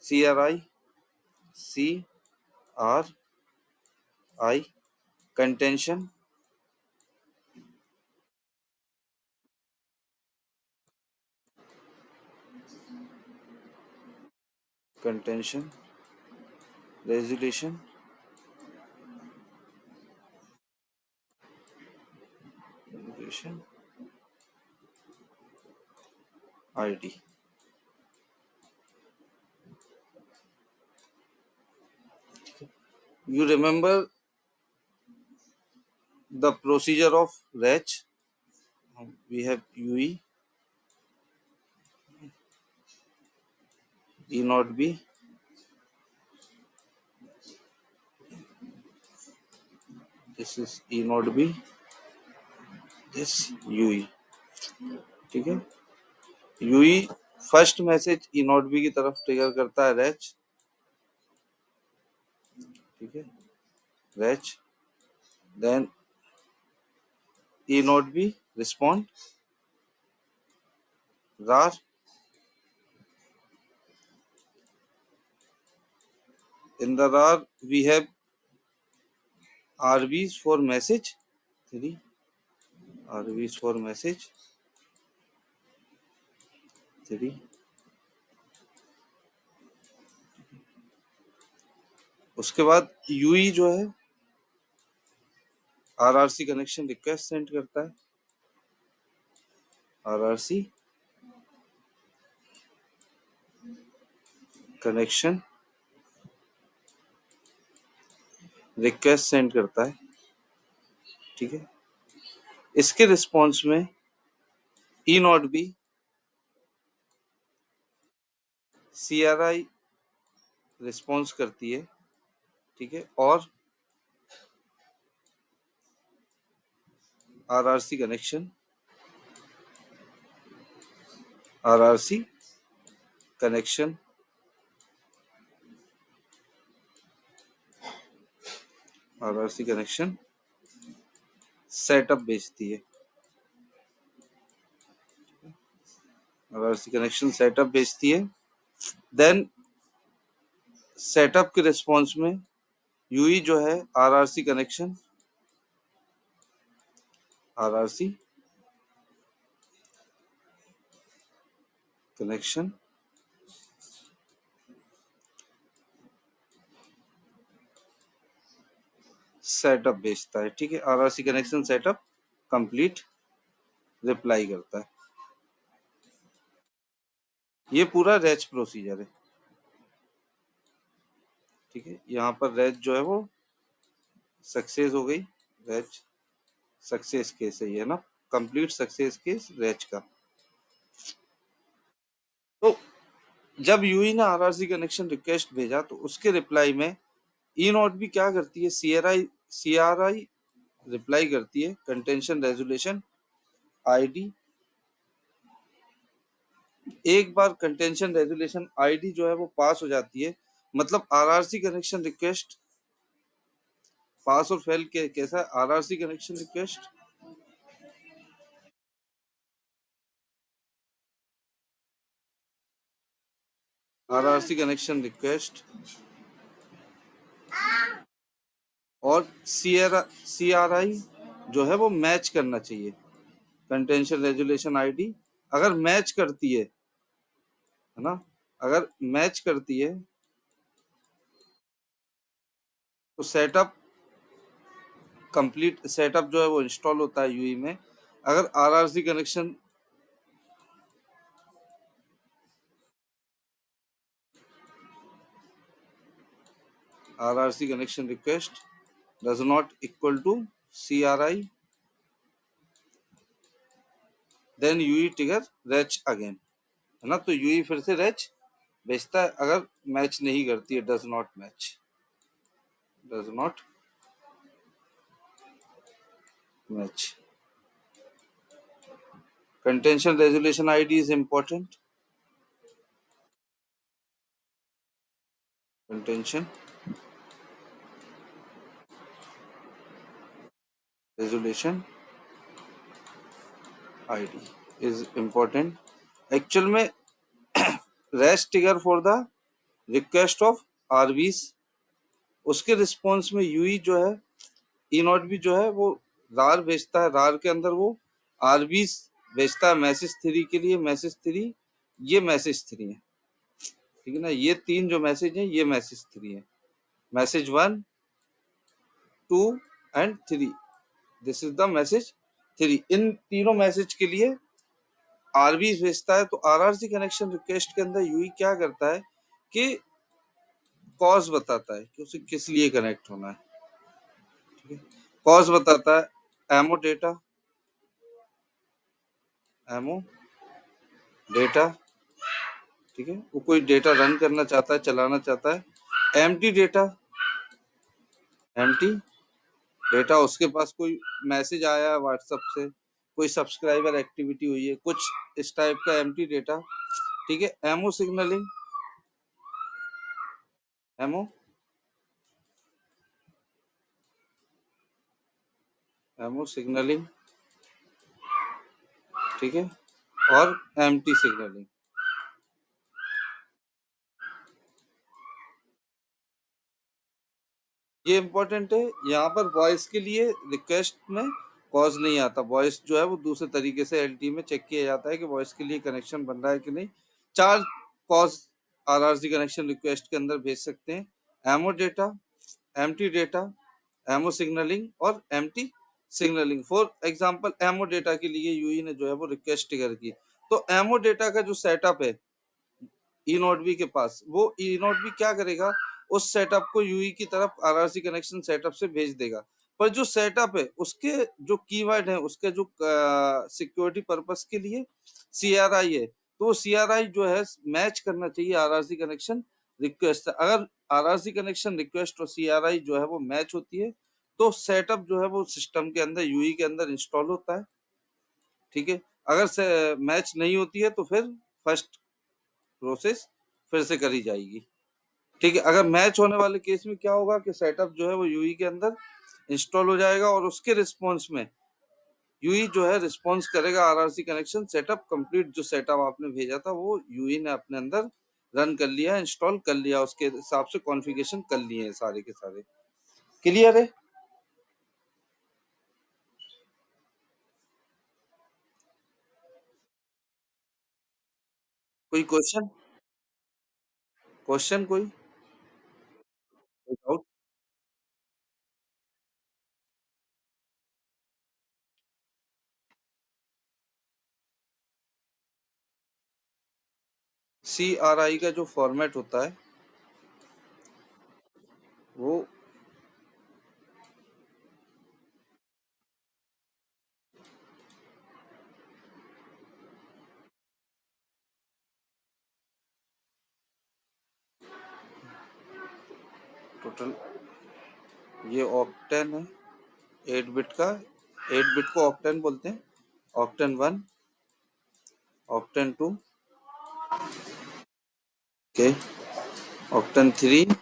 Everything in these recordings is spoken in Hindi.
CRI contention resolution ID. You remember the procedure of RECH? We have UE, E not B, this is E not B, this UE. ठीक है, UE first message E node B की तरफ ट्रिगर करता है रेच, ठीक है, reach, then E node B respond rar, in the rar we have RBs for message 3, RBs for message 3, उसके बाद UE जो है RRC कनेक्शन रिक्वेस्ट सेंड करता है, RRC कनेक्शन रिक्वेस्ट सेंड करता है, ठीक है। इसके रिस्पॉन्स में E node B CRI response करती है, ठीक है, और RRC connection RRC connection RRC connection setup भेजती है, RRC कनेक्शन सेटअप भेजती है। देन सेटअप के रिस्पॉन्स में यूई जो है RRC connection RRC connection setup भेजता है, ठीक है, RRC connection setup complete reply करता है। ये पूरा रेच प्रोसीजर है, ठीक है। यहाँ पर रेच जो है वो सक्सेस हो गई, रेच सक्सेस केस है ये ना, कंप्लीट सक्सेस केस रेच का। तो जब यूई ने RRC कनेक्शन रिक्वेस्ट भेजा तो उसके रिप्लाई में ई नॉट भी क्या करती है, CRI रिप्लाई करती है कंटेंशन रेजोल्यूशन आईडी। एक बार कंटेंशन रेजोल्यूशन आईडी जो है वो पास हो जाती है, मतलब RRC कनेक्शन रिक्वेस्ट पास और फेल के कैसा है, RRC connection request RRC connection request और CRI जो है वो मैच करना चाहिए कंटेंशन रेजोल्यूशन आईडी। अगर मैच करती है ना, अगर मैच करती है तो सेटअप कंप्लीट, सेटअप जो है वो इंस्टॉल होता है यूई में। अगर RRC connection RRC connection request does not equal to CRI, then UE trigger reach again, है ना। तो UE फिर से reach भेजता है अगर मैच नहीं करती है, does not match, does not match। contention resolution ID is important, contention resolution ID is important। Actual में rest trigger for the request of RBs, उसके रिस्पॉन्स में यूई जो है ई नॉट भी जो है वो रार भेजता है, रार के अंदर वो आरबीस भेजता है मैसेज 3 के लिए, मैसेज 3, ये मैसेज 3 है, ठीक है ना। ये 3 जो मैसेज है ये मैसेज 3 है, message 1, 2 and 3, this is the message 3। इन तीनों मैसेज के लिए आरबी भेजता है। तो आरआरसी कनेक्शन रिक्वेस्ट के अंदर यूई क्या करता है कि कॉज बताता है कि उसे किस लिए कनेक्ट होना है, ठीक है। कॉज बताता है एमओ डेटा, एमओ डेटा, ठीक है, वो कोई डेटा रन करना चाहता है, चलाना चाहता है। एम्प्टी डेटा, एम्प्टी डेटा, उसके पास कोई मैसेज आया है व्हाट्सएप से, कोई सब्सक्राइबर एक्टिविटी हुई है, कुछ इस टाइप का एम्प्टी डेटा, ठीक है। MO signalling, MO MO signalling, ठीक है, और एम्प्टी सिग्नलिंग। ये इंपॉर्टेंट है। यहाँ पर वॉइस के लिए रिक्वेस्ट में कॉज नहीं आता, वॉइस जो है वो दूसरे तरीके से एलटी में चेक किया जाता है कि वॉइस के लिए कनेक्शन बन रहा है कि नहीं। 4 कॉज आरआरसी कनेक्शन रिक्वेस्ट के अंदर भेज सकते हैं, MO data, empty data, MO signalling और empty signalling. For example MO data के लिए यूई ने जो है वो रिक्वेस्ट ट्रिगर की, तो एमओ डेटा का जो सेटअप है ई नोट बी के पास, वो ई नोट बी क्या करेगा, उस सेटअप को यूई की तरफ आरआरसी कनेक्शन सेटअप से भेज देगा। पर जो सेटअप है उसके जो कीवर्ड है, उसके जो सिक्योरिटी पर्पस के लिए सीआरआई है, तो वो सीआरआई जो है मैच करना चाहिए आरआरसी कनेक्शन रिक्वेस्ट से। अगर आरआरसी कनेक्शन रिक्वेस्ट और सीआरआई जो है वो मैच होती है तो सेटअप जो है वो सिस्टम के अंदर यूई के अंदर इंस्टॉल होता है, ठीक है। अगर से मैच नहीं होती है तो फिर फर्स्ट प्रोसेस फिर से करी जाएगी, ठीक है। अगर मैच होने वाले केस में क्या होगा कि सेटअप जो है वो यूई के अंदर इंस्टॉल हो जाएगा और उसके रिस्पॉन्स में यूई जो है रिस्पॉन्स करेगा आरआरसी कनेक्शन सेटअप कंप्लीट। जो सेटअप आपने भेजा था वो यूई ने अपने अंदर रन कर लिया, इंस्टॉल कर लिया, उसके हिसाब से कॉन्फ़िगरेशन कर लिए हैं सारे के सारे। क्लियर है? कोई क्वेश्चन, क्वेश्चन कोई डाउट? सी आर आई का जो फॉर्मेट होता है वो टोटल ये ऑक्टेन है 8 बिट का, 8 बिट को ऑक्टेन बोलते हैं। ऑक्टेन 1, ऑक्टेन 2, ओके, ऑक्टेन 3,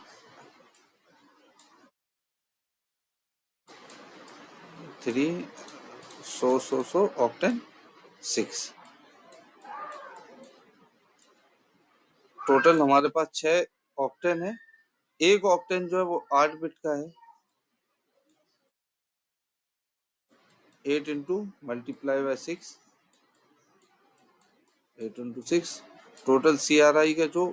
3, सो ऑक्टेन 6। टोटल हमारे पास 6 ऑक्टेन है। एक ऑक्टेन जो है वो 8 बिट का है, 8 into multiply by 6, 8 into 6। Total C R I का जो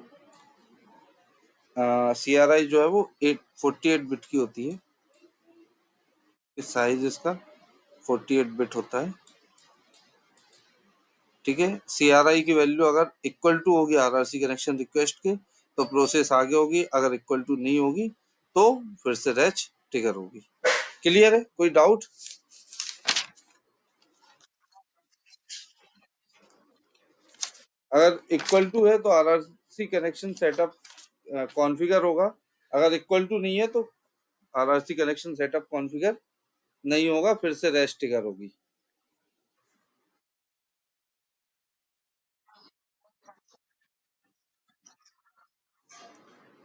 सी आर आई जो है वो 48 बिट की होती है। साइज इसका 48 बिट होता है, ठीक है। सी आर आई की वैल्यू अगर इक्वल टू होगी R R C connection request के तो प्रोसेस आगे होगी, अगर इक्वल टू नहीं होगी तो फिर से रैच ट्रिगर होगी। क्लियर है? कोई डाउट? अगर इक्वल टू है तो आरआरसी कनेक्शन सेटअप कॉन्फ़िगर होगा, अगर इक्वल टू नहीं है तो आरआरसी कनेक्शन सेटअप कॉन्फ़िगर नहीं होगा, फिर से रेस्ट ट्रिगर होगी।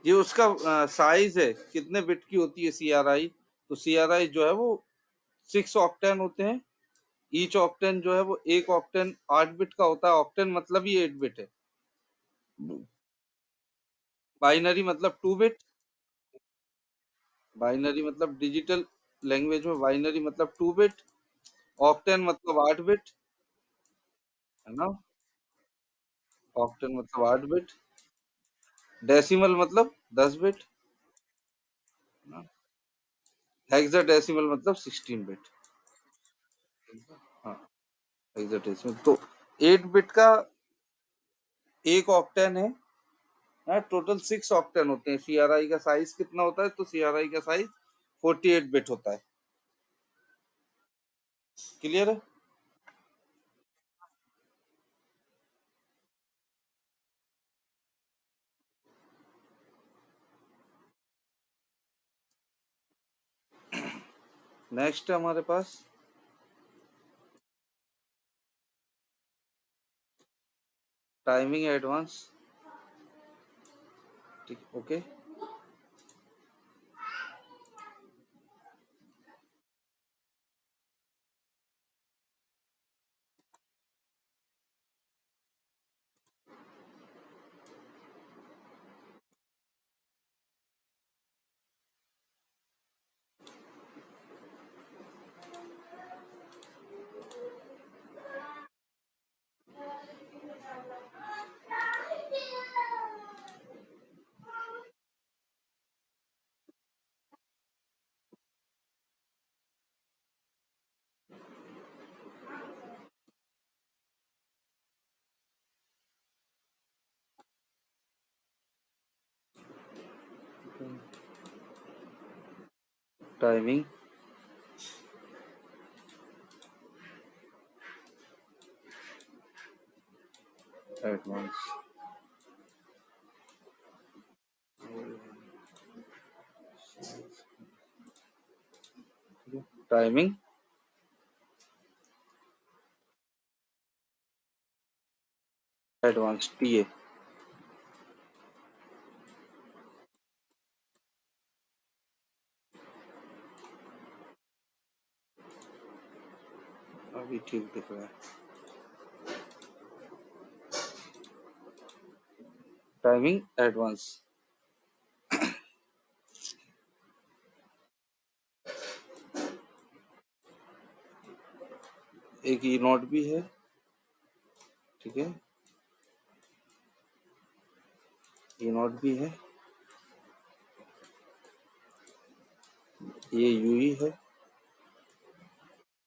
ये उसका साइज है, कितने बिट की होती है सीआरआई, तो सीआरआई जो है वो 6 ऑक्टेन होते हैं। ईच ऑक्टेन जो है वो एक ऑक्टेन 8 बिट का होता है, ऑक्टेन मतलब ही 8 बिट है, बाइनरी मतलब 2 बिट, बाइनरी मतलब डिजिटल लैंग्वेज में बाइनरी मतलब 2 बिट, ऑक्टेन मतलब 8 बिट, है ना? ऑक्टेन मतलब 8 बिट, डेसिमल मतलब 10 बिट, है ना? हेक्साडेसिमल मतलब 16 बिट। हाँ, हेक्साडेसिमल तो 8 बिट का एक ऑक्टेन है। हाँ, टोटल 6 ऑक्टेन होते हैं। सीआरआई का साइज कितना होता है? तो सीआरआई का साइज 48 बिट होता है। क्लियर है? नेक्स्ट है हमारे पास टाइमिंग एडवांस। ठीक, okay. Timing advance, timing advance TA. अभी ठीक दिख रहा है। टाइमिंग एडवांस, एक ई नोट भी है। ठीक है, ई नोट भी है, ये यूई है।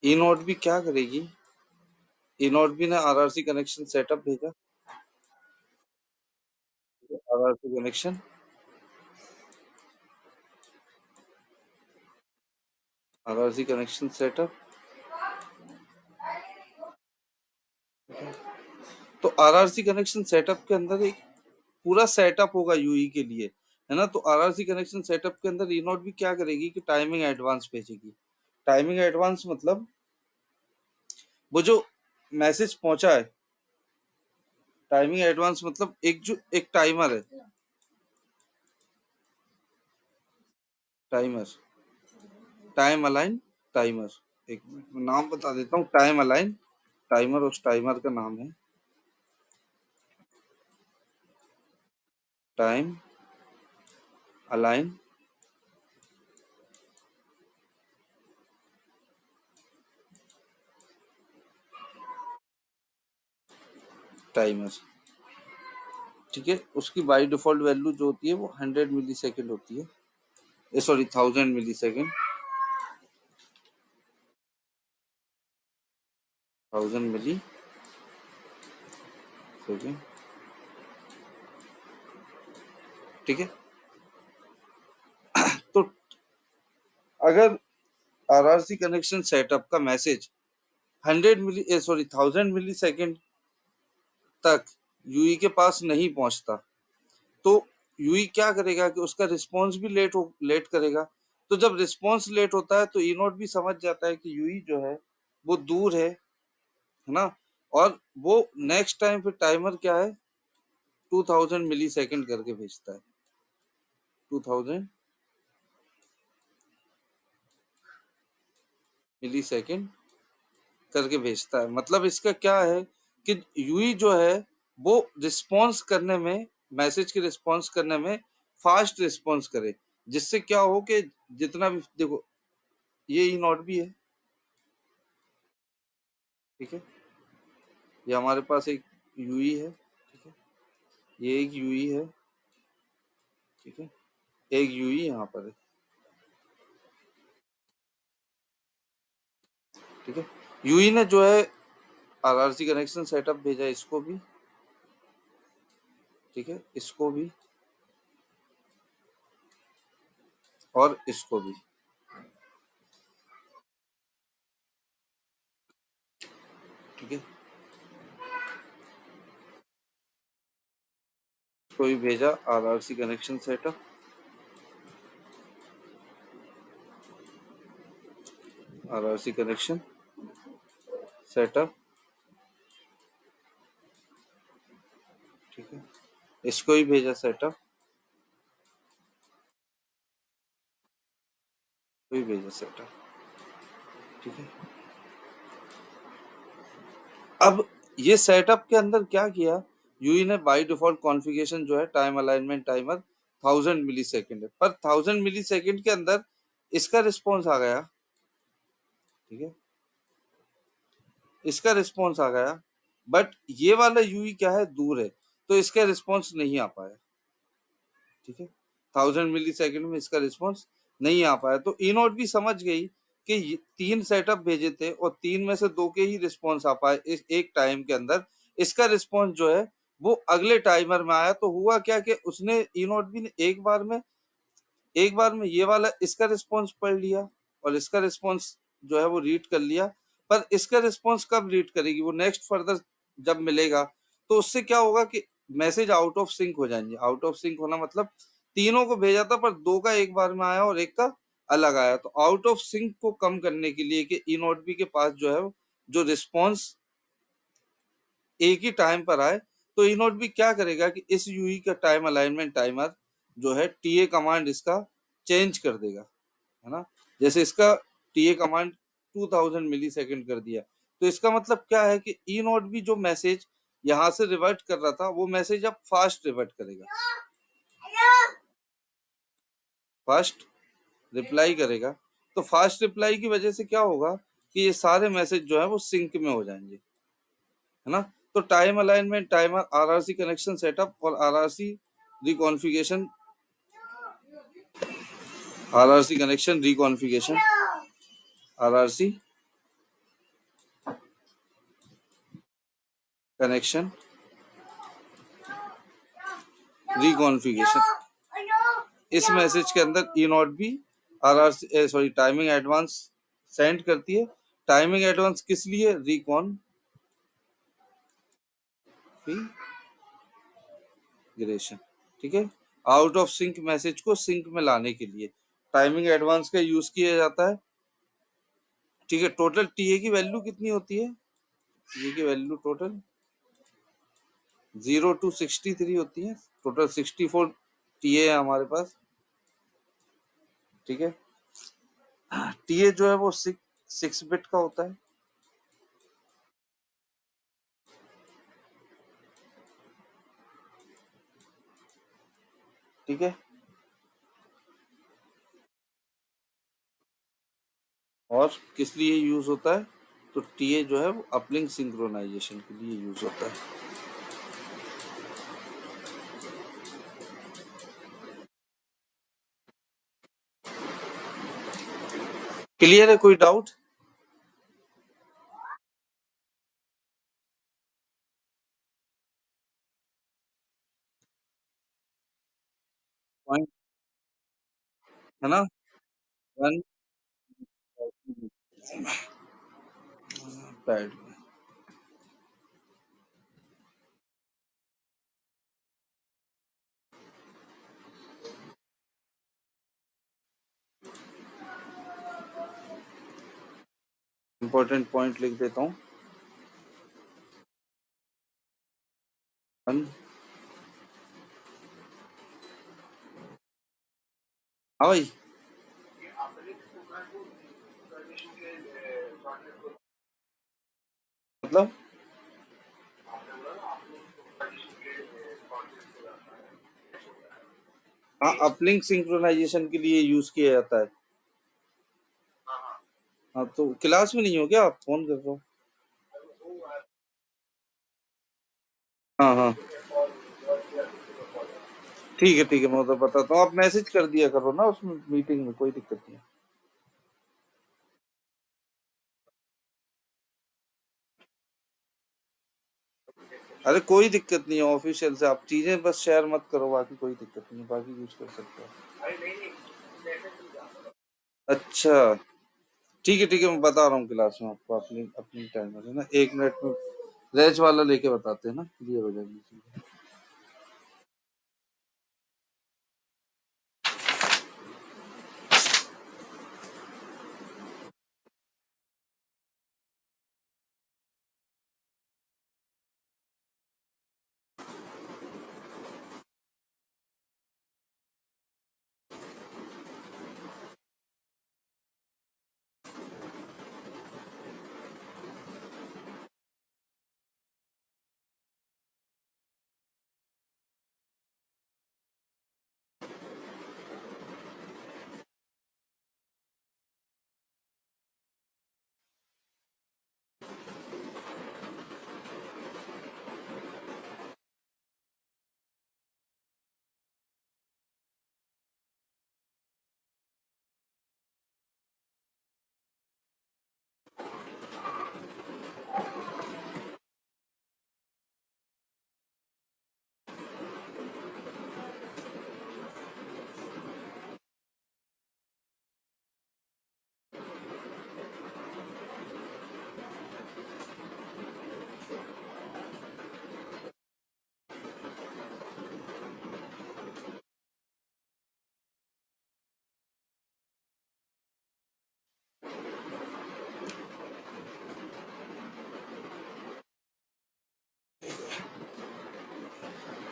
ई नोट भी क्या करेगी? ई नोट भी ने आरआरसी कनेक्शन सेटअप भेजा। RRC connection, RRC connection setup. तो आरआरसी कनेक्शन सेटअप के अंदर एक पूरा सेटअप होगा यूई के लिए, है ना? तो आरआरसी कनेक्शन सेटअप के अंदर ई नोट भी क्या करेगी कि टाइमिंग एडवांस भेजेगी। टाइमिंग एडवांस मतलब वो जो मैसेज पहुंचा है, टाइमिंग एडवांस मतलब एक जो एक टाइमर है, टाइमर, टाइम अलाइन टाइमर। एक मिनट में नाम बता देता हूँ, टाइम अलाइन टाइमर, उस टाइमर का नाम है टाइम अलाइन टाइमर। ठीक है, उसकी बाय डिफॉल्ट वैल्यू जो होती है वो 100 मिली सेकेंड होती है, सॉरी 1000 मिली सेकेंड, 1000 मिली सेकेंड। ठीक है, तो अगर आरआरसी कनेक्शन सेटअप का मैसेज 100 मिली सॉरी 1000 मिली सेकेंड तक यूई के पास नहीं पहुंचता, तो यूई क्या करेगा कि उसका रिस्पॉन्स भी लेट करेगा। तो जब रिस्पॉन्स लेट होता है तो ई नोट भी समझ जाता है कि यूई जो है वो दूर है ना? और वो नेक्स्ट टाइम फिर टाइमर क्या है, 2000 मिली सेकेंड करके भेजता है, 2000 मिली सेकेंड करके भेजता है। मतलब इसका क्या है कि यूई जो है वो रिस्पॉन्स करने में मैसेज के रिस्पॉन्स करने में फास्ट रिस्पॉन्स करे, जिससे क्या हो कि जितना भी देखो ये ई नॉट भी है, ठीक है, ये हमारे पास एक यूई है, ठीक है, ये एक यूई है, ठीक है, एक यूई यहाँ पर है, ठीक है। यूई ने जो है आरआरसी कनेक्शन सेटअप भेजा, इसको भी, ठीक है, इसको भी और इसको भी, ठीक है, इसको भी भेजा RRC connection setup, RRC connection setup, ठीक है, इसको ही भेजा सेटअप, कोई भेजा सेटअप, ठीक है। अब ये सेटअप के अंदर क्या किया, यूई ने बाय डिफॉल्ट कॉन्फ़िगरेशन जो है टाइम अलाइनमेंट टाइमर 1000 मिली सेकेंड है, पर 1000 मिली सेकेंड के अंदर इसका रिस्पॉन्स आ गया, ठीक है, इसका रिस्पॉन्स आ गया, बट ये वाला यूई क्या है, दूर है, तो इसका रिस्पॉन्स नहीं आ पाया, ठीक है, 1000 मिली सेकेंड में इसका रिस्पॉन्स नहीं आ पाया, तो ई नोट भी समझ गई कि तीन सेटअप भेजे थे और तीन में से दो के ही रिस्पॉन्स आ पाए इस एक टाइम के अंदर, इसका रिस्पॉन्स जो है वो अगले टाइमर में आया, तो हुआ क्या कि उसने ई नोट भी ने एक बार में ये वाला इसका रिस्पॉन्स पढ़ लिया और इसका रिस्पॉन्स जो है वो रीड कर लिया, पर इसका रिस्पॉन्स कब रीड करेगी, वो नेक्स्ट फर्दर जब मिलेगा, तो उससे क्या होगा कि मैसेज आउट ऑफ सिंक हो जाएंगे। आउट ऑफ सिंक होना मतलब तीनों को भेजा था पर दो का एक बार में आया और एक का अलग आया, तो आउट ऑफ सिंक को कम करने के लिए कि ई नोट बी के पास जो है जो रिस्पॉन्स एक ही टाइम पर आए, तो ई नोट भी क्या करेगा कि इस यूई का टाइम अलाइनमेंट टाइमर जो है टीए कमांड इसका चेंज कर देगा, है ना, जैसे इसका टीए कमांड 2000 मिली सेकेंड कर दिया, तो इसका मतलब क्या है कि ई नोट भी जो मैसेज यहाँ से रिवर्ट कर रहा था वो मैसेज अब फास्ट रिवर्ट करेगा, फास्ट रिप्लाई करेगा, तो फास्ट रिप्लाई की वजह से क्या होगा कि ये सारे मैसेज जो है वो सिंक में हो जाएंगे, है ना। तो time alignment timer, RRC connection setup और RRC reconfiguration, RRC connection reconfiguration, RRC connection reconfiguration, इस मैसेज के अंदर eNodeB RRC sorry timing advance send करती है। टाइमिंग एडवांस किस लिए, रिकॉन्फ़िगरेशन, ठीक है, आउट ऑफ सिंक मैसेज को सिंक में लाने के लिए टाइमिंग एडवांस का यूज किया जाता है, ठीक है। टोटल टीए की वैल्यू कितनी होती है, टीए की वैल्यू टोटल 0 to 63 होती है, टोटल 64 टीए है हमारे पास, ठीक है। टीए जो है वो 6 बिट का होता है, ठीक है, और किस लिए यूज होता है, तो टीए जो है वो अपलिंक सिंक्रोनाइजेशन के लिए यूज होता है। क्लियर है, कोई डाउट, पॉइंट, है ना, वन पैड, इंपॉर्टेंट पॉइंट लिख देता हूँ, वन, हाँ भाई, मतलब हाँ, अपलिंक सिंक्रोनाइजेशन के लिए यूज किया जाता है। हाँ, तो क्लास में नहीं हो क्या, आप फोन कर रहे हो? हाँ हाँ, ठीक है, मैं उधर बताता हूँ, आप मैसेज कर दिया करो ना उसमें मीटिंग में, कोई दिक्कत नहीं। अरे कोई दिक्कत नहीं है, ऑफिशियल से आप चीजें बस शेयर मत करो, बाकी कोई दिक्कत नहीं है, बाकी यूज कर सकते हो। अच्छा, ठीक है, मैं बता रहा हूँ क्लास में आपको, अपनी अपनी टाइम है ना, 1 मिनट में रैच वाला लेके बताते हैं ना, क्लियर हो जाएगी चीज़ें।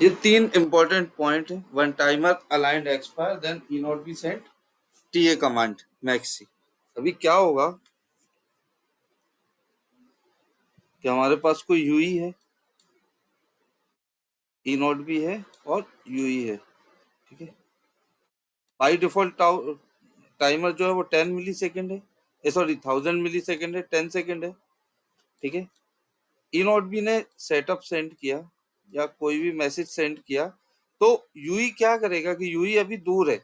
ये 3 इंपॉर्टेंट पॉइंट है। One timer aligned expire, then E node B sent TA command MAC CE. अभी क्या होगा कि हमारे पास कोई यूई है, ई नॉट भी है और यूई है, ठीक है। बाई डिफॉल्ट टाइमर जो है वो 10 मिली सेकेंड है, सॉरी 1000 मिली सेकेंड है, 10 सेकेंड है, ठीक है। ई नॉट बी ने सेटअप सेंड किया या कोई भी मैसेज सेंड किया, तो यूई क्या करेगा कि यूई अभी दूर है,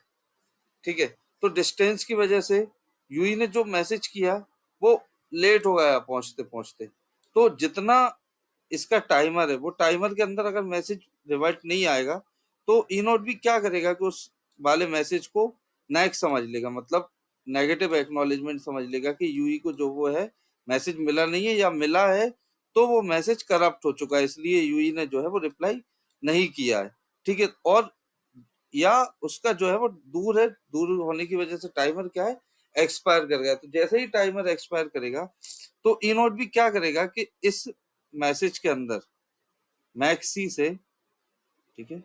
ठीक है। तो डिस्टेंस की वजह से यूई ने जो मैसेज किया वो लेट हो गया पहुंचते पहुंचते। तो जितना इसका टाइमर है, वो टाइमर के अंदर अगर मैसेज रिवर्ट नहीं आएगा, तो ई नोट भी क्या करेगा कि उस वाले मैसेज को नेक्स्ट समझ लेगा, मतलब नेगेटिव एक्नॉलेजमेंट समझ लेगा कि यूई को जो वो है मैसेज मिला नहीं है, या मिला है तो वो मैसेज करप्ट हो चुका है, इसलिए यूई ने जो है वो रिप्लाई नहीं किया है, ठीक है। और या उसका जो है वो दूर है, दूर होने की वजह से टाइमर क्या है, एक्सपायर कर गया। तो जैसे ही टाइमर एक्सपायर करेगा, तो ई नोट भी क्या करेगा कि इस मैसेज के अंदर मैक्सी से, ठीक है,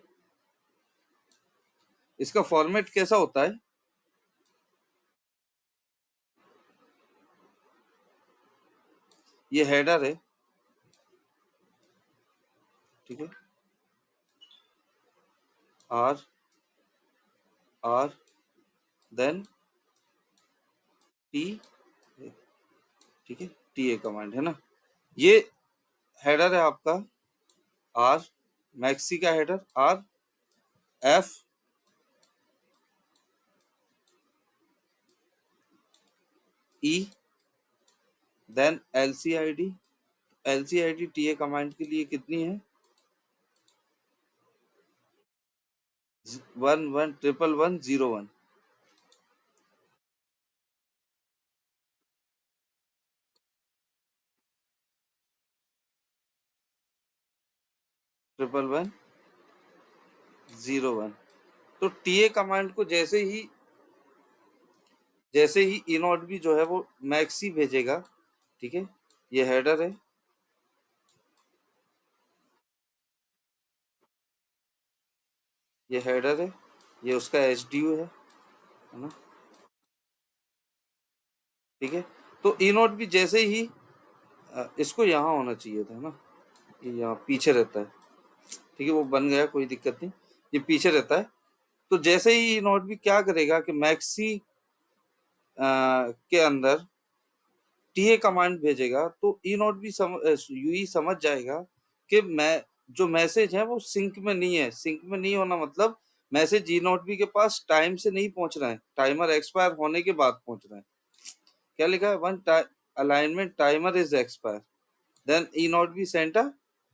इसका फॉर्मेट कैसा होता है, ये हेडर है, ठीक है, आर आर देन टी, ठीक है, टी ए कमांड है ना, ये हेडर है आपका, आर मैक्सी का header R, F E, then L C I D. L C I D T A command के लिए कितनी है, 111101, 111101। तो टीए कमांड को जैसे ही इनॉट भी जो है वो मैक्सी भेजेगा, ठीक है, ये हेडर है, ये हेडर है, ये उसका एच डी यू है ना, ठीक है। तो इनॉट भी जैसे ही इसको यहाँ होना चाहिए था ना, ये यहाँ पीछे रहता है, ठीक है, वो बन गया, कोई दिक्कत नहीं, ये पीछे रहता है। तो जैसे ही ई नॉट बी क्या करेगा कि मैक्सी के अंदर टीए कमांड भेजेगा, तो ई नॉट बी यूई समझ जाएगा कि मैं जो मैसेज है वो सिंक में नहीं है। सिंक में नहीं होना मतलब मैसेज ई नॉट बी के पास टाइम से नहीं पहुंच रहा है, टाइमर एक्सपायर होने के बाद पहुंच रहा है। क्या लिखा है, one alignment timer is expire then E node B sent a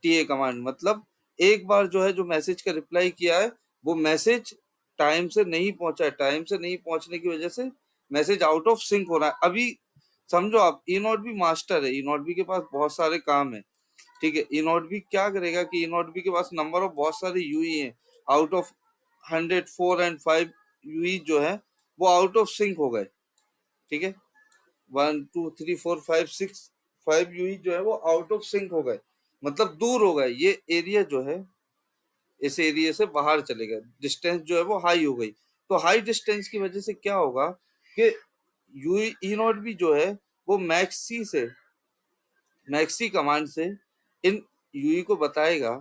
TA command. मतलब एक बार जो है जो मैसेज का रिप्लाई किया है वो मैसेज टाइम से नहीं पहुंचा है, टाइम से नहीं पहुंचने की वजह से मैसेज आउट ऑफ सिंक हो रहा है। अभी समझो आप, ई नॉट बी मास्टर है, ई नॉट बी के पास बहुत सारे काम है, ठीक है। ई नॉट बी क्या करेगा कि ई नॉट बी के पास नंबर ऑफ बहुत सारे यूई हैं, आउट ऑफ 100 4 एंड 5 यूई जो है वो आउट ऑफ सिंक हो गए, ठीक है। 1 2 3 4 5 6 5 यूई जो है वो आउट ऑफ सिंक हो गए, मतलब दूर हो गए। ये एरिया जो है इस एरिया से बाहर चले गए, डिस्टेंस जो है वो हाई हो गई। तो हाई डिस्टेंस की वजह से क्या होगा कि यूई ई नॉट बी जो है वो मैक्सी कमांड से इन यूई को बताएगा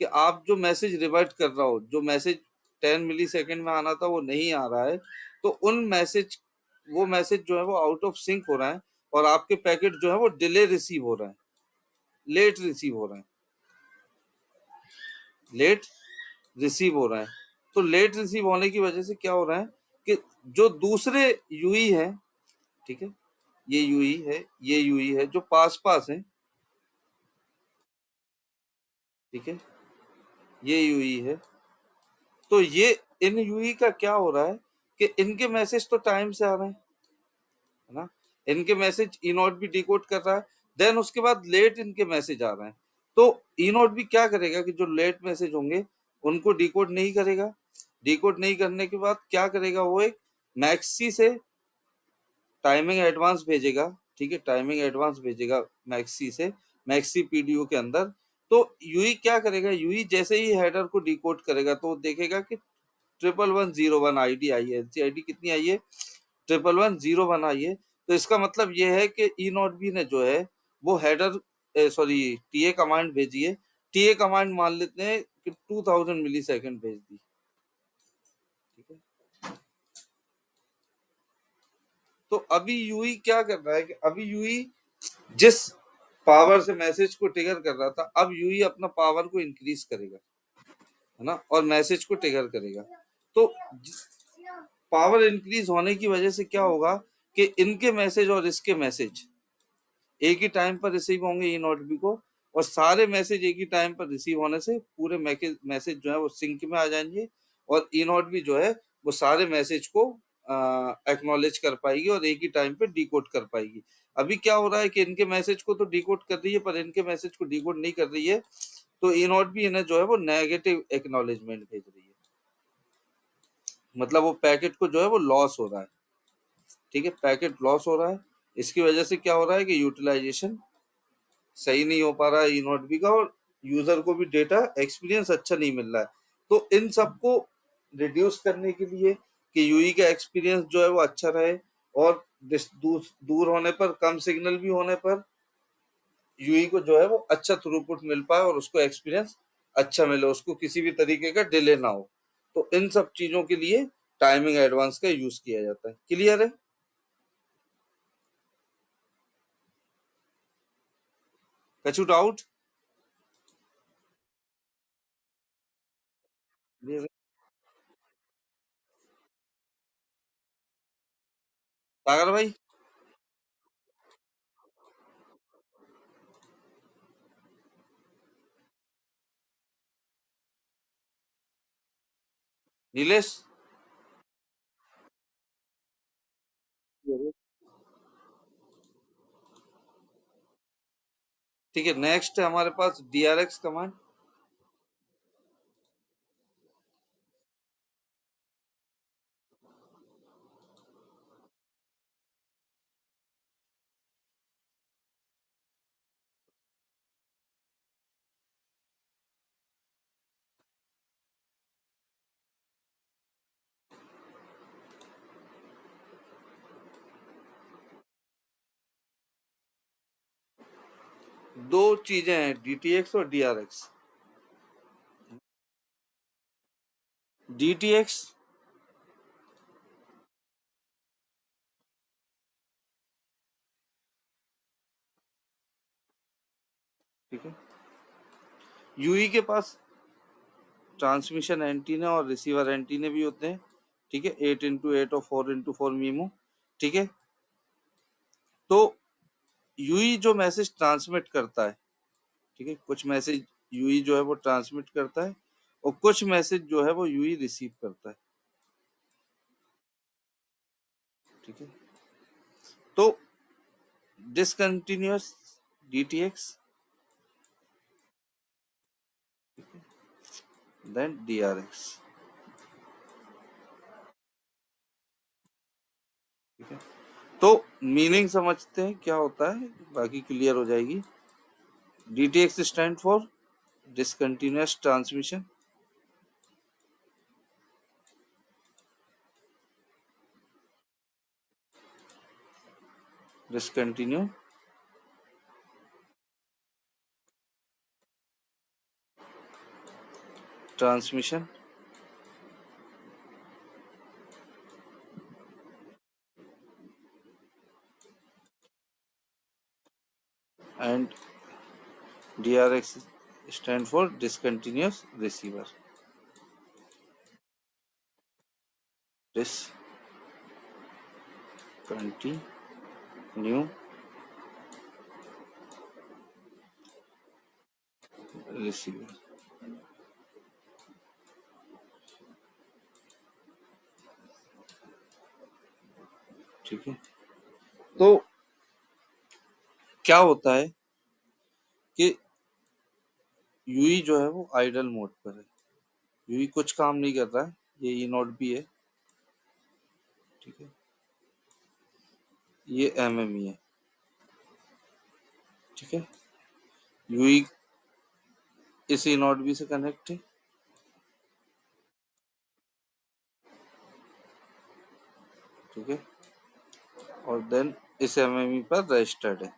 कि आप जो मैसेज रिवर्ट कर रहा हो, जो मैसेज 10 मिली सेकेंड में आना था वो नहीं आ रहा है, तो उन मैसेज वो मैसेज जो है वो आउट ऑफ सिंक हो रहा है और आपके पैकेट जो है वो डिले रिसीव हो रहा है, लेट रिसीव हो रहा है, लेट रिसीव हो रहा है। तो लेट रिसीव होने की वजह से क्या हो रहा है कि जो दूसरे यूई है, ठीक है, ये यूई है, ये यूई है जो पास पास है, ठीक है, ये यूई है। तो ये इन यूई का क्या हो रहा है कि इनके मैसेज तो टाइम से आ रहे हैं, है ना, इनके मैसेज ई नॉट भी डिकोड कर रहा है, देन उसके बाद लेट इनके मैसेज आ रहे हैं। तो ई नॉट भी क्या करेगा कि जो लेट मैसेज होंगे उनको डिकोड नहीं करेगा, डिकोड नहीं करने के बाद क्या करेगा, वो एक मैक्सी से टाइमिंग एडवांस भेजेगा, ठीक है, टाइमिंग एडवांस भेजेगा मैक्सी से, मैक्सी पीडीओ के अंदर। तो यूई क्या करेगा, यूई जैसे ही हेडर को डिकोड करेगा तो देखेगा कि 1101 आईडी आई है, आईडी कितनी आई है, 1101 आई है। तो इसका मतलब ये है कि ई नॉट बी ने जो है वो हेडर सॉरी टीए कमांड भेजी है, टीए कमांड मान लेते हैं कि 2000 मिली सेकेंड भेज दी, ठीक है। तो अभी यूई क्या कर रहा है कि अभी यूई जिस पावर से मैसेज को ट्रिगर कर रहा था, अब यूई अपना पावर को इंक्रीज करेगा, है ना, और मैसेज को ट्रिगर करेगा। तो पावर इंक्रीज होने की वजह से क्या होगा कि इनके मैसेज और इसके मैसेज एक ही टाइम पर रिसीव होंगे ई नॉट बी को, और सारे मैसेज एक ही टाइम पर रिसीव होने से पूरे मैसेज जो है वो सिंक में आ जाएंगे, और ई नॉट बी जो है वो सारे मैसेज को एक्नॉलेज कर पाएगी और एक ही टाइम पे डिकोड कर पाएगी। अभी क्या हो रहा है कि इनके मैसेज को तो डिकोड कर रही है पर इनके मैसेज को डिकोड नहीं कर रही है, तो ई नॉट बी इन्हें जो है वो नेगेटिव एक्नॉलेजमेंट भेज रही है, मतलब वो पैकेट को जो है वो लॉस हो रहा है, ठीक है, पैकेट लॉस हो रहा है। इसकी वजह से क्या हो रहा है कि यूटिलाइजेशन सही नहीं हो पा रहा है ई नॉट बी का, और यूजर को भी डेटा एक्सपीरियंस अच्छा नहीं मिल रहा है। तो इन सबको रिड्यूस करने के लिए कि यूई का एक्सपीरियंस जो है वो अच्छा रहे, और दूर होने पर, कम सिग्नल भी होने पर यूई को जो है वो अच्छा थ्रूपुट मिल पाए और उसको एक्सपीरियंस अच्छा मिले, उसको किसी भी तरीके का डिले ना हो, तो इन सब चीजों के लिए टाइमिंग एडवांस का यूज किया जाता है। क्लियर है, कछु डाउट? सागर भाई, नीलेश, ठीक है। नेक्स्ट है हमारे पास डीआरएक्स कमांड। दो चीजें हैं, डीटीएक्स और डीआरएक्स। डीटीएक्स ठीक है। यूई के पास ट्रांसमिशन एंटीना और रिसीवर एंटीने भी होते हैं, ठीक है, 8x8 और 4x4 मीमो, ठीक है। तो यूई जो मैसेज ट्रांसमिट करता है, ठीक है, कुछ मैसेज यूई जो है वो ट्रांसमिट करता है और कुछ मैसेज जो है वो यूई रिसीव करता है, ठीक है। तो डिसकंटिन्यूअस डीटीएक्स, देन डीआरएक्स, ठीक है। तो मीनिंग समझते हैं क्या होता है, बाकी क्लियर हो जाएगी। DTX stand for discontinuous transmission, discontinue transmission and DRX stand for discontinuous receiver, discontinue receiver. ठीक है। तो क्या होता है कि यूई जो है वो आइडल मोड पर है, यूई कुछ काम नहीं कर रहा है, ये ई नॉट भी है, ठीक है, ये एमएमई है, ठीक है। यूई इस ई नॉट बी से कनेक्ट है, ठीक है, और देन इस एमएमई पर रजिस्टर्ड है,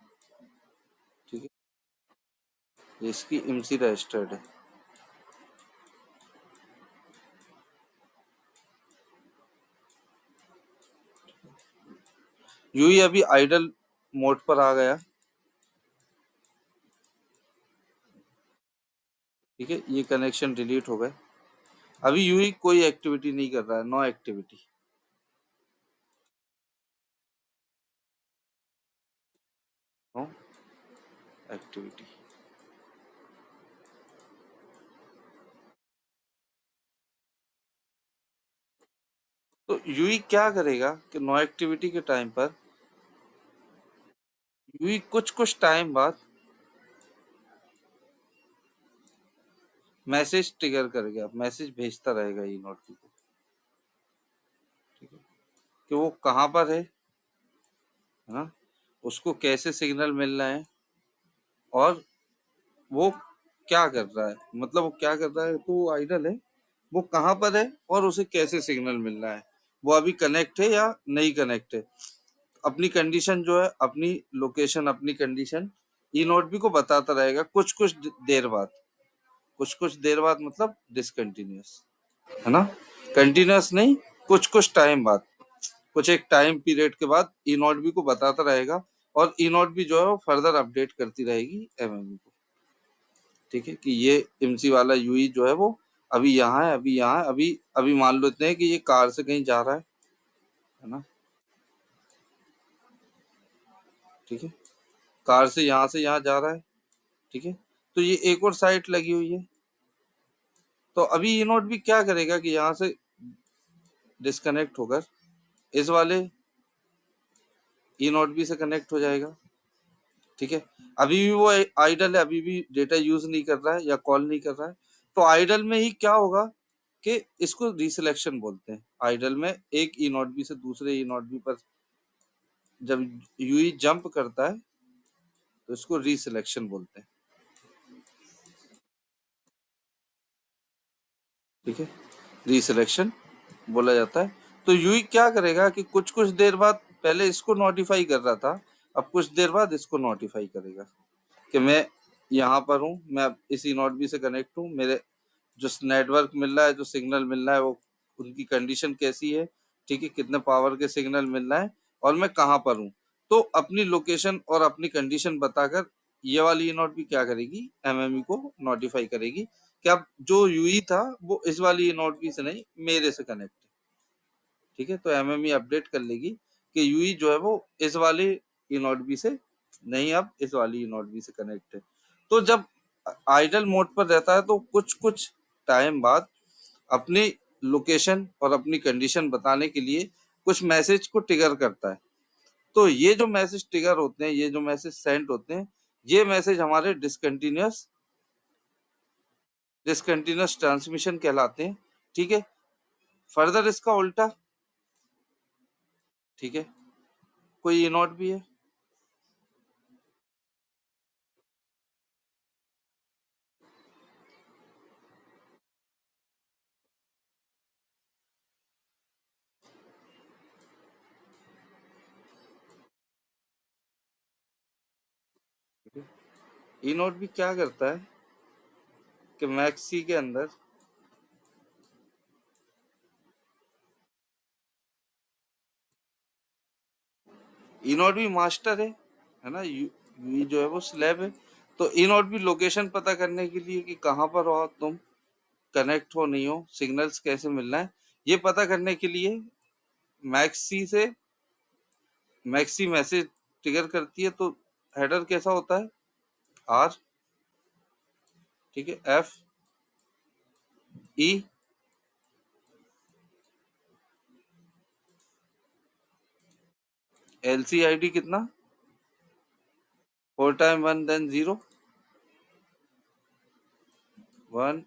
ठीक है, ये इसकी एमसी रजिस्टर्ड है। यूई अभी आइडल मोड पर आ गया, ठीक है, ये कनेक्शन डिलीट हो गए। अभी यूई कोई एक्टिविटी नहीं कर रहा है, नो एक्टिविटी, नो एक्टिविटी। तो यूई क्या करेगा कि नो एक्टिविटी के टाइम पर यूई कुछ कुछ टाइम बाद मैसेज ट्रिगर करेगा, मैसेज भेजता रहेगा ई नोट को, ठीक है, कि वो कहाँ पर है ना, उसको कैसे सिग्नल मिल रहा है और वो क्या कर रहा है, मतलब वो क्या कर रहा है, तो वो आइडल है, वो कहाँ पर है और उसे कैसे सिग्नल मिल रहा है, वो अभी कनेक्ट है या नहीं कनेक्ट है, अपनी कंडीशन जो है, अपनी लोकेशन, अपनी कंडीशन ई नोट बी को बताता रहेगा कुछ कुछ देर बाद, कुछ कुछ देर बाद मतलब डिसकंटिन्यूअस, है ना, कंटिन्यूअस नहीं, कुछ कुछ टाइम बाद, कुछ एक टाइम पीरियड के बाद ई नॉट बी को बताता रहेगा और ई नॉट बी जो है वो फर्दर अपडेट करती रहेगी एमएमई को, ठीक है, कि ये एमसी वाला यूई जो है वो अभी यहाँ है, अभी यहाँ है, अभी अभी मान लेते हैं कि ये कार से कहीं जा रहा है ना, ठीक है, कार से यहाँ जा रहा है, ठीक है, तो ये एक और साइट लगी हुई है, तो अभी ई नोट भी क्या करेगा कि यहाँ से डिस्कनेक्ट होकर इस वाले ई नोट बी से कनेक्ट हो जाएगा, ठीक है। अभी भी वो आइडल है, अभी भी डेटा यूज नहीं कर रहा है या कॉल नहीं कर रहा है, तो आइडल में ही क्या होगा कि इसको रिसिलेक्शन बोलते हैं, आइडल में एक ई नॉट बी से दूसरे ई नॉट बी पर जब यूई जंप करता है तो इसको रिसिलेक्शन बोलते हैं, ठीक है, रिसिलेक्शन बोला जाता है। तो यूई क्या करेगा कि कुछ कुछ देर बाद, पहले इसको नोटिफाई कर रहा था, अब कुछ देर बाद इसको नोटिफाई करेगा कि मैं यहाँ पर हूँ, मैं इसी नोट बी से कनेक्ट हूँ, मेरे जो नेटवर्क मिल रहा है, जो सिग्नल मिल रहा है, वो उनकी कंडीशन कैसी है, ठीक है, कितने पावर के सिग्नल मिल रहा है और मैं कहाँ पर हूँ, तो अपनी लोकेशन और अपनी कंडीशन बताकर ये वाली ई नोट भी क्या करेगी, एमएमई को नोटिफाई करेगी कि अब जो यूई था वो इस वाली ई नोट भी से नहीं, मेरे से कनेक्ट है। ठीक है, तो एमएमई अपडेट कर लेगी कि यूई जो है वो इस वाले ई नोट बी से नहीं, अब इस वाली ई नोट बी से कनेक्ट है। तो जब आइडल मोड पर रहता है तो कुछ कुछ टाइम बाद अपनी लोकेशन और अपनी कंडीशन बताने के लिए कुछ मैसेज को ट्रिगर करता है। तो ये जो मैसेज ट्रिगर होते हैं, ये जो मैसेज सेंड होते हैं, ये मैसेज हमारे डिसकंटिन्यूअस डिसकंटिन्यूअस ट्रांसमिशन कहलाते हैं। ठीक है, फर्दर इसका उल्टा, ठीक है, कोई ई नोट भी है, ई नोट भी क्या करता है कि मैक्सी के अंदर ई नोट भी मास्टर है ना, यू जो है वो स्लैब है। तो ई नोट भी लोकेशन पता करने के लिए कि कहाँ पर हो तुम, कनेक्ट हो नहीं हो, सिग्नल्स कैसे मिलना है, ये पता करने के लिए मैक्सी से मैक्सी मैसेज ट्रिगर करती है। तो हेडर कैसा होता है, आर, ठीक है, F E, L C I D कितना, 4 टाइम 1 देन 0, 1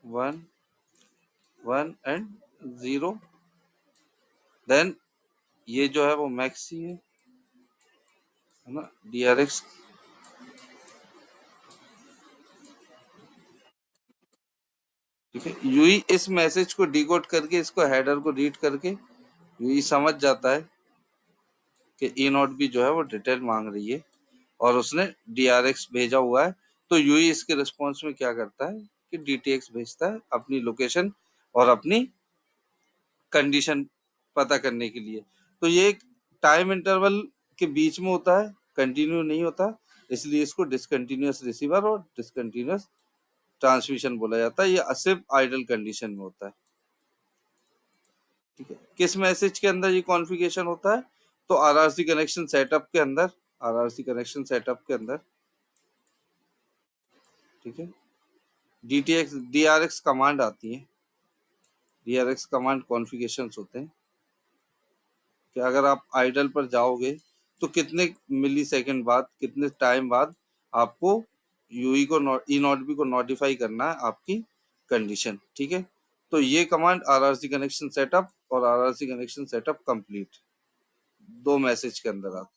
1 1 एंड 0, देन ये जो है वो मैक्सी है ना, डी आर एक्स। ठीक है, यूई इस मैसेज को डिकोड करके इसको हेडर को रीड करके यूई समझ जाता है कि ई नोट भी जो है वो डिटेल मांग रही है और उसने DRX भेजा हुआ है। तो यूई इसके रिस्पॉन्स में क्या करता है कि DTX भेजता है अपनी लोकेशन और अपनी कंडीशन पता करने के लिए। तो ये एक टाइम इंटरवल के बीच में होता है, कंटिन्यू नहीं होता, इसलिए इसको डिसकंटिन्यूअस रिसीवर और डिसकंटिन्यूअस ट्रांसमिशन बोला जाता है। ये सिर्फ आइडल कंडीशन में होता है। ठीक है, किस मैसेज के अंदर ये कॉन्फ़िगरेशन होता है, तो आरआरसी कनेक्शन सेटअप के अंदर, आरआरसी कनेक्शन सेटअप के अंदर। ठीक है, डीटीएक्स डीआरएक्स कमांड आती है, डीआरएक्स कमांड कॉन्फ़िगरेशंस होते हैं कि अगर आप आइडल पर जाओगे तो कितने मिली सेकेंड बाद, कितने टाइम बाद आपको यूई को ई नॉट बी को नोटिफाई करना है आपकी कंडीशन। ठीक है, तो ये कमांड आरआरसी कनेक्शन सेटअप और आरआरसी कनेक्शन सेटअप कंप्लीट, दो मैसेज के अंदर आते।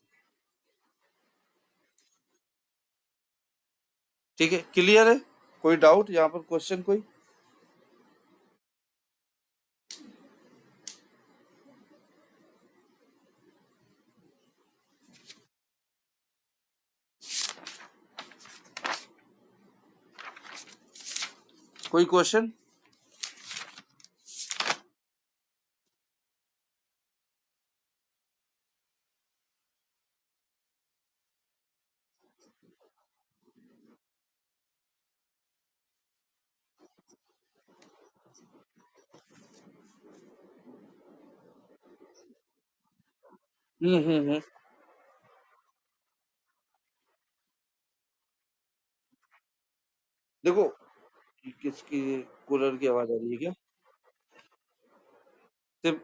ठीक है, क्लियर है, कोई डाउट यहाँ पर, क्वेश्चन कोई? कोई क्वेश्चन? हम्म। देखो, किसकी कूलर की आवाज आ रही है क्या? सिर्फ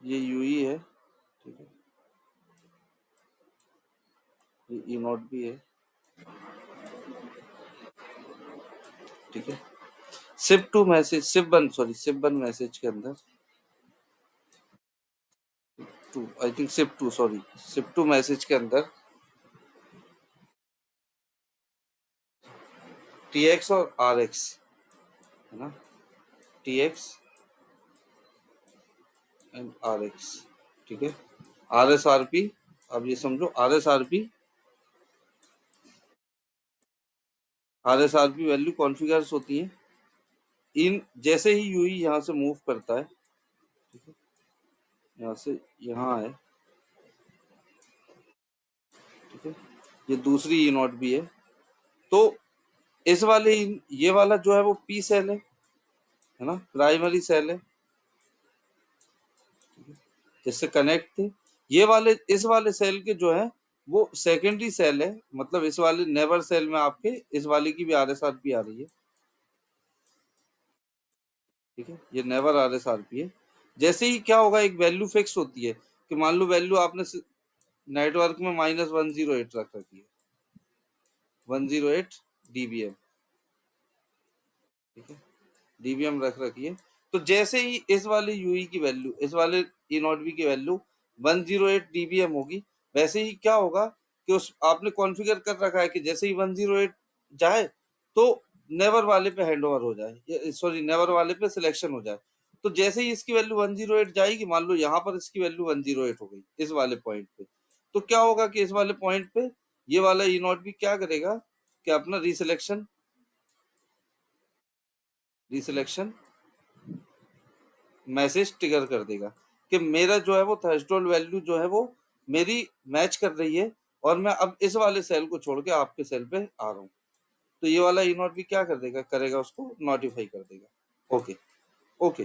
ये यूई है। ठीक है, ये ई नोट भी है। ठीक है, SIB two message, SIB one, sorry SIB one message के अंदर, two I think SIB two, sorry SIB two message के अंदर टीएक्स और आरएक्स है ना, टीएक्स एंड आरएक्स। ठीक है, आरएसआरपी, अब ये समझो आरएसआरपी, आरएसआरपी वैल्यू कॉन्फ़िगर्स होती है इन, जैसे ही यूई यहाँ से मूव करता है, ठीक है, यहाँ से यहाँ है, ठीक है, ये दूसरी ई नॉट भी है। तो इस वाले ये वाला जो है वो पी सेल है ना, प्राइमरी सेल है जिससे कनेक्ट थे। ये वाले इस वाले सेल के जो है वो सेकेंडरी सेल है, मतलब इस वाले नेबर सेल में आपके इस वाले की भी RSRP आ रही है। ठीक है, ये नेवर RSRP है। जैसे ही क्या होगा, एक वैल्यू फिक्स होती है कि मान लो वैल्यू आपने नेटवर्क में -108 रख रखी है, 108 dBm। ठीक है, dBm रख रखी है। तो जैसे ही इस वाले यूई की वैल्यू, इस वाले ई नॉट बी की वैल्यू 108 dBm होगी, वैसे ही क्या होगा कि उस आपने कॉन्फ़िगर कर रखा है कि जैसे ही 108 जाए तो नेवर वाले पे हैंड ओवर हो जाए, सॉरी नेवर वाले पे सिलेक्शन हो जाए। तो जैसे ही इसकी वैल्यू 108 जाएगी, मान लो यहाँ पर इसकी वैल्यू 108 हो गई इस वाले पॉइंट पे, तो क्या होगा कि इस वाले पॉइंट पे ये वाला ई नॉट बी क्या करेगा कि अपना रिसिलेक्शन मैसेज ट्रिगर कर देगा कि मेरा जो है वो थ्रेशोल्ड वैल्यू जो है वो मेरी मैच कर रही है, और मैं अब इस वाले सेल को छोड़ के आपके सेल पे आ रहा हूँ। तो ये वाला ई नॉट भी क्या कर देगा, करेगा उसको नोटिफाई कर देगा। Okay okay.